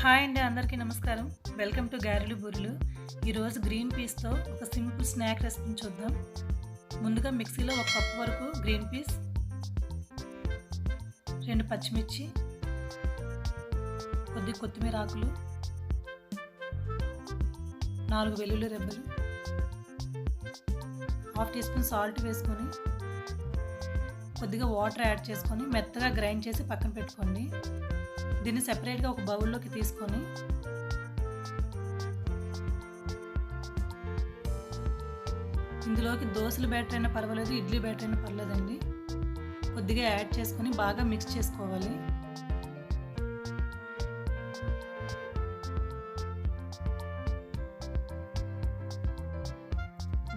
Hi అండి, అందరికీ నమస్కారం. వెల్కమ్ టు గారెలు బూరెలు. ఈరోజు గ్రీన్ పీస్తో ఒక సింపుల్ స్నాక్ రెసిపీని చూద్దాం. ముందుగా మిక్సీలో ఒక కప్పు వరకు గ్రీన్ పీస్, 2 పచ్చిమిర్చి, కొద్ది కొత్తిమీర ఆకులు, 4 వెల్లుల్లి రెబ్బలు, 1/2 టీ స్పూన్ సాల్ట్ వేసుకొని కొద్దిగా వాటర్ యాడ్ చేసుకొని మెత్తగా గ్రైండ్ చేసి పక్కన పెట్టుకోండి. దీన్ని సెపరేట్గా ఒక బౌల్లోకి తీసుకొని ఇందులోకి దోశల బ్యాటర్ అయినా పర్వాలేదు, ఇడ్లీ బ్యాటర్ అయినా పర్లేదండి, కొద్దిగా యాడ్ చేసుకొని బాగా మిక్స్ చేసుకోవాలి.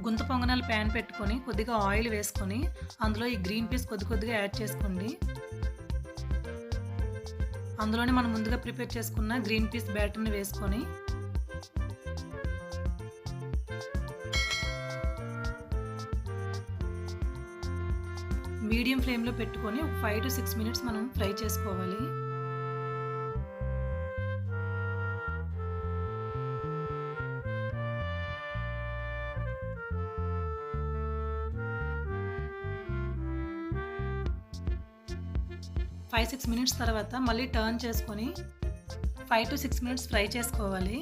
గుంత పొంగనాలు ప్యాన్ పెట్టుకొని కొద్దిగా ఆయిల్ వేసుకొని అందులో ఈ గ్రీన్ పీస్ కొద్దిగా యాడ్ చేసుకోండి. అందులోనే మనం ముందుగా ప్రిపేర్ చేసుకున్న గ్రీన్ పీస్ బ్యాటర్ని వేసుకొని మీడియం ఫ్లేమ్లో పెట్టుకొని 5 to 6 minutes మనం ఫ్రై చేసుకోవాలి. ఫైవ్ 6 minutes తర్వాత మళ్ళీ టర్న్ చేసుకొని 5 to 6 minutes ఫ్రై చేసుకోవాలి.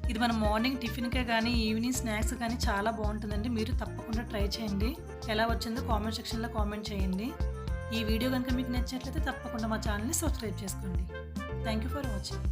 ఇది మన మార్నింగ్ టిఫిన్కే కానీ ఈవినింగ్ స్నాక్స్ కానీ చాలా బాగుంటుందండి. మీరు తప్పకుండా ట్రై చేయండి. ఎలా వచ్చిందో కామెంట్ సెక్షన్లో కామెంట్ చేయండి. ఈ వీడియో కనుక మీకు నచ్చినట్లయితే తప్పకుండా మా ఛానల్ని సబ్స్క్రైబ్ చేసుకోండి. Thank you for watching.